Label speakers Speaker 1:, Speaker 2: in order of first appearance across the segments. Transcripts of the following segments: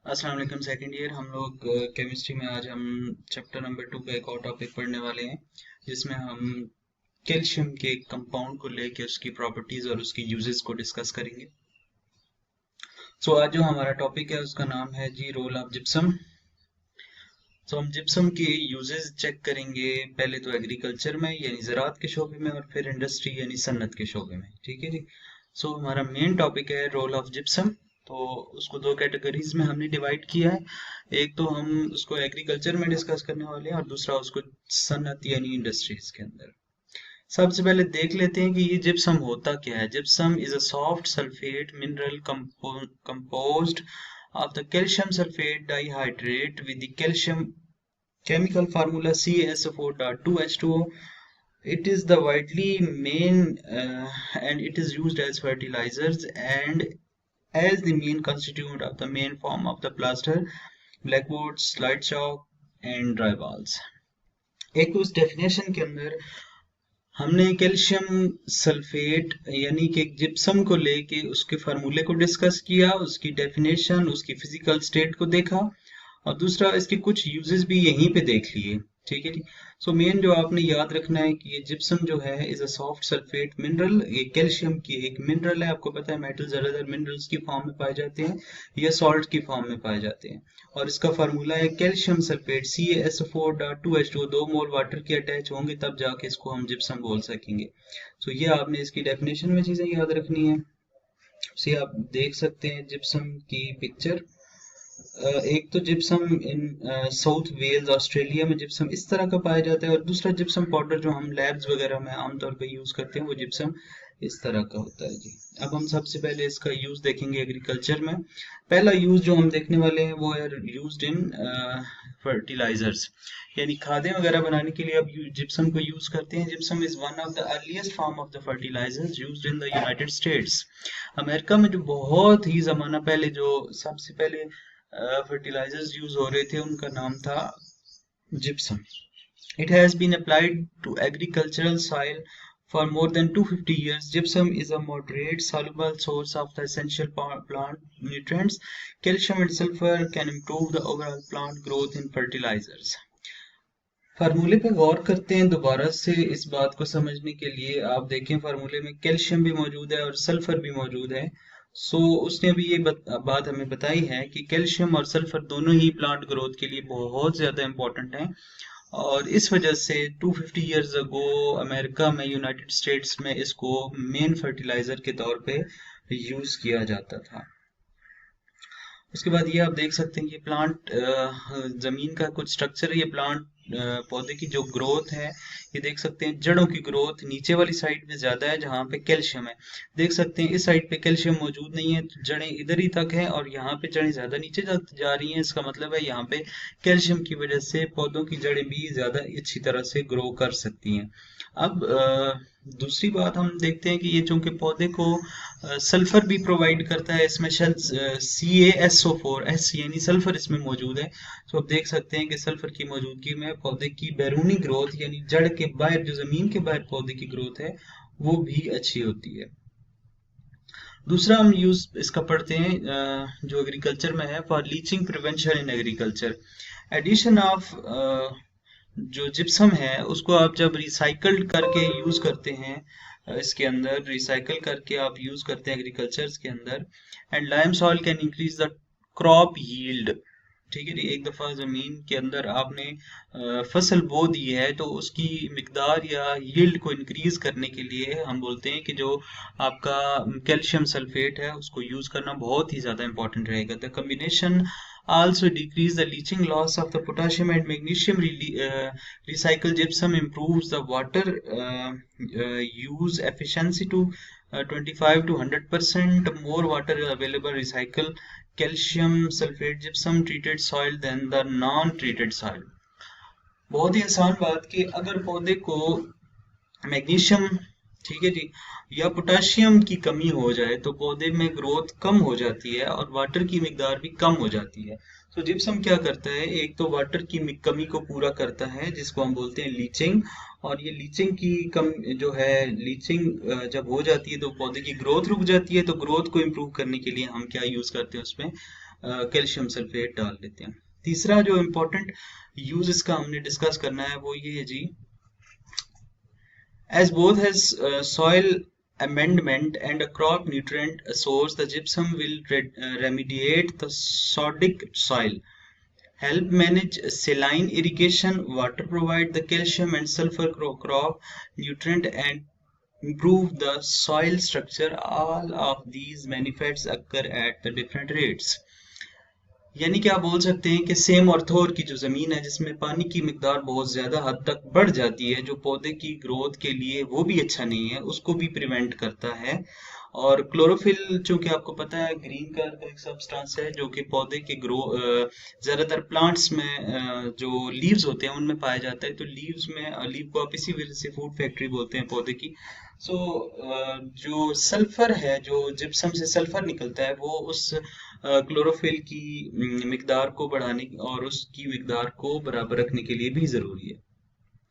Speaker 1: अस्सलाम वालेकुम। Second year हम लोग केमिस्ट्री में आज हम चैप्टर नंबर 2 का एक और टॉपिक पढ़ने वाले हैं जिसमें हम कैल्शियम के कंपाउंड को लेके उसकी प्रॉपर्टीज और उसकी यूजेस को डिस्कस करेंगे। आज जो हमारा टॉपिक है उसका नाम है जी रोल ऑफ जिप्सम। हम जिप्सम के यूजेस चेक करेंगे, पहले तो एग्रीकल्चर में यानी ज़राअत के शोबे में और फिर इंडस्ट्री यानी सन्नत के शोबे में। ठीक है जी। हमारा मेन टॉपिक है रोल ऑफ जिप्सम। तो उसको दो कैटेगरीज में हमने डिवाइड किया है। एक तो हम उसको एग्रीकल्चर में डिस्कस करने वाले हैं और दूसरा उसको सन्नत यानी इंडस्ट्रीज के अंदर। सबसे पहले देख लेते हैं कि ये जिप्सम होता क्या है। Gypsum is a soft sulphate mineral composed of the calcium sulfate dihydrate with the calcium chemical formula CaSO4.2H2O. It is the widely main and it is used as fertilizers and as the main constituent of the main form of the plaster, blackboards, slide chalk and dry walls. एक उस definition के अंदर हमने calcium sulphate यानी कि gypsum को लेके उसके फार्मूले को डिस्कस किया, उसकी डेफिनेशन, उसकी फिजिकल स्टेट को देखा और दूसरा इसके कुछ यूजेस भी यहीं पे देख लिए। ठीक है जी। मेन जो आपने याद रखना है कि ये जिप्सम जो है is a soft sulphate mineral. ये कैल्शियम की एक मिनरल है। आपको पता है मेटल ज्यादातर मिनरल्स की फॉर्म में पाए जाते हैं या सॉल्ट की फॉर्म में पाए जाते हैं और इसका फार्मूला है कैल्शियम सल्फेट CaSO4.2H2O। 2 मोल वाटर के अटैच होंगे तब जाके इसको हम जिप्सम बोल सकेंगे। ये आपने इसकी डेफिनेशन में चीजें याद रखनी है। आप देख सकते हैं जिप्सम की पिक्चर। एक तो gypsum in South Wales Australia में जिप्सम इस तरह का पाया जाता है और दूसरा जिप्सम पाउडर जो हम लैब्स वगैरह में आमतौर पर यूज करते हैं वो जिप्सम इस तरह का होता है जी। अब हम सबसे पहले इसका यूज देखेंगे एग्रीकल्चर में। पहला यूज जो हम देखने वाले हैं वो है यूज्ड इन फर्टिलाइजर्स यानी खादें वगैरह बनाने के लिए अब जिप्सम को यूज करते हैं। Gypsum is one of the earliest form of the fertilisers used in the United States. America में जो बहुत ही जमाना पहले जो सबसे पहले फर्टिलाइजर्स यूज हो रहे थे उनका नाम था gypsum. It has been applied to agricultural soil for more than 250 years. Gypsum is a moderate soluble source of the essential plant nutrients. Calcium and sulfur can improve the overall plant growth in fertilizers. फार्मूले पे गौर करते हैं दोबारा से इस बात को समझने के लिए। आप देखें फार्मूले में कैल्शियम भी मौजूद है और सल्फर भी मौजूद है। उसने अभी ये बात हमें बताई है कि कैल्शियम और सल्फर दोनों ही प्लांट ग्रोथ के लिए बहुत ज़्यादा इम्पोर्टेंट हैं और इस वजह से 250 इयर्स अगो अमेरिका में यूनाइटेड स्टेट्स में इसको मेन फर्टिलाइजर के तौर पे यूज़ किया जाता था। उसके बाद ये आप देख सकते हैं कि प्लांट जमीन का कुछ स्ट्रक्चर है। ये प्लांट पौधे की जो ग्रोथ है ये देख सकते हैं जड़ों की ग्रोथ नीचे वाली साइड में ज्यादा है जहाँ पे कैल्शियम है। देख सकते हैं इस साइड पे कैल्शियम मौजूद नहीं है तो जड़ें इधर ही तक हैं और यहाँ पे जड़ें ज्यादा नीचे जा रही हैं। इसका मतलब है यहाँ पे कैल्शियम की वजह से पौधों की जड़ें भी ज्यादा अच्छी तरह से ग्रो कर सकती हैं। अब दूसरी बात हम देखते हैं कि ये चूंकि पौधे को सल्फर भी प्रोवाइड करता है, इसमें CaSO4 एस यानी सल्फर इसमें मौजूद है। आप देख सकते हैं कि सल्फर की मौजूदगी में पौधे की बैरूनी ग्रोथ यानी जड़ के बाहर जो जमीन के बाहर पौधे की ग्रोथ है वो भी अच्छी होती है। दूसरा हम यूज इसका पढ़ते हैं जो एग्रीकल्चर में है for leaching prevention in agriculture. Addition of जो जिप्सम है उसको आप जब रिसाइकल्ड करके यूज करते हैं, इसके अंदर रिसाइकल करके आप यूज करते हैं एग्रीकल्चर के अंदर, and lime soil can increase the crop yield. ठीक है जी। एक दफा जमीन के अंदर आपने फसल बो दी है तो उसकी मिकदार या यील्ड को इंक्रीज करने के लिए हम बोलते हैं कि जो आपका कैल्शियम सल्फेट है उसको यूज करना बहुत ही ज्यादा इंपॉर्टेंट रहेगा। The combination also decrease the leaching loss of the potassium and magnesium. Recycled gypsum improves the water use efficiency to 25 to 100% more water available. Recycle calcium sulfate gypsum treated soil than the non treated soil. बहुत ही आसान बात कि अगर पौधे को magnesium, ठीक है जी, या पोटाशियम की कमी हो जाए तो पौधे में ग्रोथ कम हो जाती है और वाटर की मिकदार भी कम हो जाती है। जिप्सम क्या करता है, एक तो वाटर की कमी को पूरा करता है जिसको हम बोलते हैं लीचिंग, और ये लीचिंग की कम जो है लीचिंग जब हो जाती है तो पौधे की ग्रोथ रुक जाती है। तो ग्रोथ को इम्प्रूव करने के लिए हम क्या यूज करते हैं उसमें कैल्शियम सल्फेट डाल देते हैं। तीसरा जो इम्पोर्टेंट यूज इसका हमने डिस्कस करना है वो ये है जी, as both has soil amendment and a crop nutrient source, the gypsum will remediate the sodic soil, help manage saline irrigation, water provide the calcium and sulfur crop nutrient, and improve the soil structure. All of these benefits occur at the different rates. यानी कि आप बोल सकते हैं कि same ऑर्थोर की जो जमीन है जिसमें पानी की मिकदार बहुत ज्यादा हद तक बढ़ जाती है, जो पौधे की ग्रोथ के लिए वो भी अच्छा नहीं है, उसको भी प्रिवेंट करता है। और क्लोरोफिल चूंकि आपको पता है ग्रीन कलर का एक सब्सटेंस है जो कि पौधे के ज्यादातर प्लांट्स में जो लीव्स होते हैं उनमें पाया जाता है, तो लीव्स में लीव को आप इसी वजह से फूड फैक्ट्री बोलते हैं पौधे की। सो जो सल्फर है, जो जिप्सम से सल्फर निकलता है, वो उस क्लोरोफिल की मिकदार को बढ़ाने और उसकी मिकदार को बराबर रखने के लिए भी जरूरी है।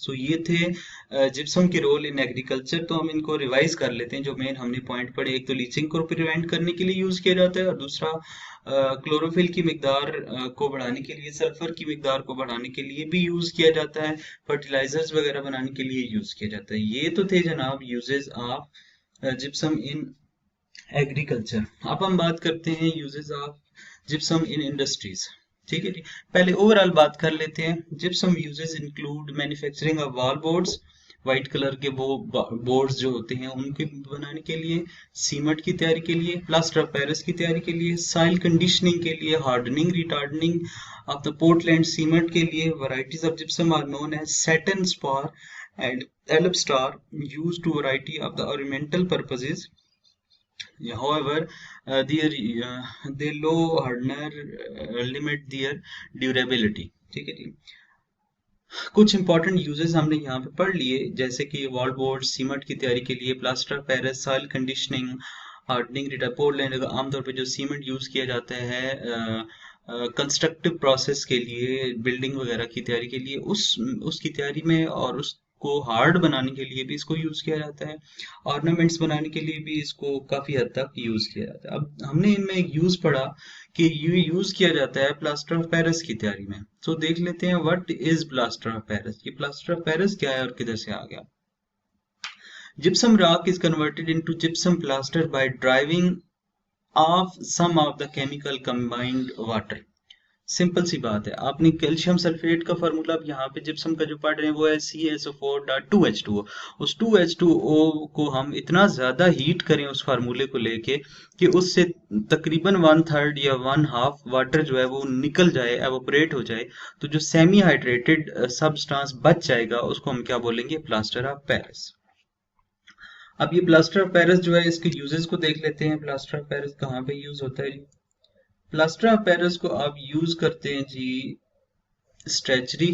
Speaker 1: सो ये थे जिप्सम के रोल इन एग्रीकल्चर। तो हम इनको रिवाइज कर लेते हैं जो मेन हमने पॉइंट पढ़े। एक तो लीचिंग को प्रिवेंट करने के लिए यूज किया जाता है, और दूसरा क्लोरोफिल की मिकदार को बढ़ाने के लिए, सल्फर की मिकदार को बढ़ाने के लिए भी यूज किया जाता है, फर्टिलाइजर्स वगैरह बनाने के लिए यूज किया जाता है। ये तो थे जनाब uses of gypsum in agriculture. अब हम बात करते हैं uses of gypsum in industries. ठीक है जी, पहले ओवरऑल बात कर लेते हैं। Gypsum uses include manufacturing of wall boards, white colour के वो बोर्ड्स जो होते हैं उनके बनाने के लिए, सीमेंट की तैयारी के लिए, प्लास्टर ऑफ पेरिस की तैयारी के लिए, सॉइल कंडीशनिंग के लिए, hardening retarding of the Portland cement के लिए। Varieties of gypsum are known as satin spar and alabaster, used to variety of the ornamental purposes. However, they low hardener limit their durability. ठीक है जी, कुछ important uses हमने यहाँ पे पढ़ लिए, जैसे कि वॉल बोर्ड सीमेंट की तैयारी के लिए, plaster of Paris, soil conditioning, hardening, Portland. आमतौर पे जो सीमेंट यूज किया जाता है कंस्ट्रक्टिव प्रोसेस के लिए, बिल्डिंग वगैरह की तैयारी के लिए, उसकी तैयारी में और उसको हार्ड बनाने के लिए भी इसको यूज किया जाता है। ऑर्नामेंट्स बनाने के लिए भी इसको काफी हद तक यूज किया जाता है। अब हमने इनमें एक यूज पढ़ा कि ये यूज किया जाता है प्लास्टर ऑफ पेरिस की तैयारी में। तो देख लेते हैं what is plaster of Paris. ये प्लास्टर ऑफ पेरिस क्या है और किधर से आ गया। Gypsum rock is converted into gypsum plaster by driving off some of the chemical combined water. Simple सी बात है, आपने कैल्शियम सल्फेट का फार्मूला अब यहाँ पे जिप्सम का जो पढ़ रहे हैं वो है CaSO4.2H2O। उस 2H2O को हम इतना ज्यादा हीट करें उस फार्मूले को लेके कि उससे तकरीबन 1/3 या 1/2 वाटर जो है वो निकल जाए, एवोपरेट हो जाए, तो जो सेमी हाइड्रेटेड सब्सटेंस बच जाएगा उसको हम क्या बोलेंगे, प्लास्टर ऑफ पेरिस। अब ये प्लास्टर ऑफ पेरिस जो है इसके यूजेस को देख लेते हैं। प्लास्टर ऑफ पेरिस कहाँ पे यूज होता है जी। प्लास्टर ऑफ पेरिस को आप यूज करते हैं जी स्टैचुरी,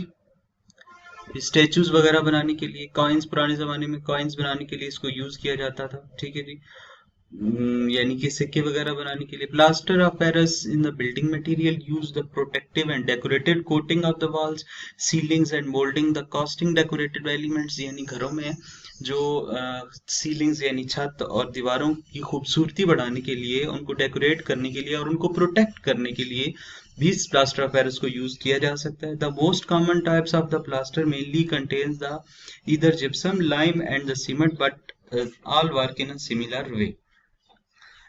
Speaker 1: स्टैचूज वगैरह बनाने के लिए, कॉइन्स, पुराने जमाने में कॉइन्स बनाने के लिए इसको यूज किया जाता था। ठीक है जी, यानी कि सिक्के वगैरह बनाने के लिए। Plaster of Paris in the building material use the protective and decorated coating of the walls, ceilings and moulding the casting decorated elements, यानी घरों में जो सीलिंग्स यानी छत और दीवारों की खूबसूरती बढ़ाने के लिए, उनको डेकोरेट करने के लिए और उनको प्रोटेक्ट करने के लिए भी प्लास्टर ऑफ पेरिस को यूज किया जा सकता है। The most common types of the plaster mainly contains the either gypsum, lime and the cement, but all work in a similar way.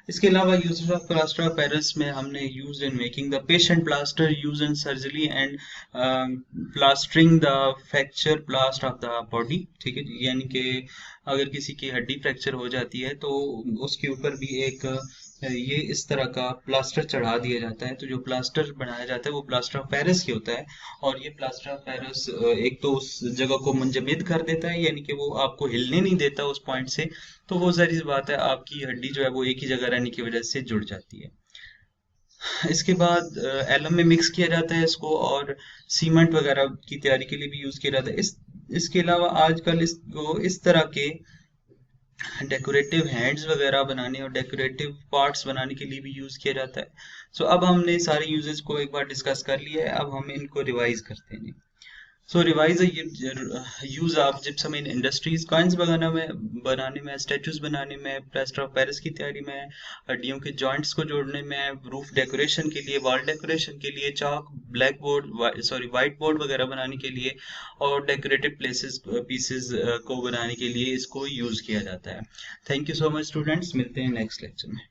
Speaker 1: इसके अलावा use of plaster of Paris में हमने use in making the patient plaster, use in surgery and plastering the fracture प्लास्ट of the body. ठीक है, यानी कि अगर किसी की हड्डी फ्रैक्चर हो जाती है तो उसके ऊपर भी एक ये इस तरह का प्लास्टर चढ़ा दिया जाता है। तो जो प्लास्टर बनाया जाता है वो प्लास्टर ऑफ पेरिस की होता है, और ये प्लास्टर ऑफ पेरिस एक तो उस जगह को मुंजमद कर देता है, यानी कि वो आपको हिलने नहीं देता उस पॉइंट से, तो वो सारी बात है, आपकी हड्डी जो है वो एक ही जगह रहने की वजह से जुड़ जाती है। इसके बाद एलम में मिक्स किया जाता है इसको, और सीमेंट वगैरह की तैयारी के लिए भी यूज किया जाता है। इसके अलावा आजकल इसको इस तरह के डेकोरेटिव हैंड्स वगैरह बनाने और डेकोरेटिव पार्ट्स बनाने के लिए भी यूज किया जाता है। सो अब हमने सारे यूजेस को एक बार डिस्कस कर लिया है, अब हम इनको रिवाइज करते हैं। So revise use of gypsum in industries, coins बनाने में, स्टेचूज बनाने में, प्लास्टर ऑफ पेरिस की तैयारी में, हड्डियों के जॉइंट्स को जोड़ने में, रूफ डेकोरेशन के लिए, वॉल डेकोरेशन के लिए, chalk, black board sorry white board वगैरह बनाने के लिए, और डेकोरेटिव प्लेसेस पीसेस को बनाने के लिए इसको यूज किया जाता है। Thank you so much students, मिलते हैं नेक्स्ट लेक्चर में।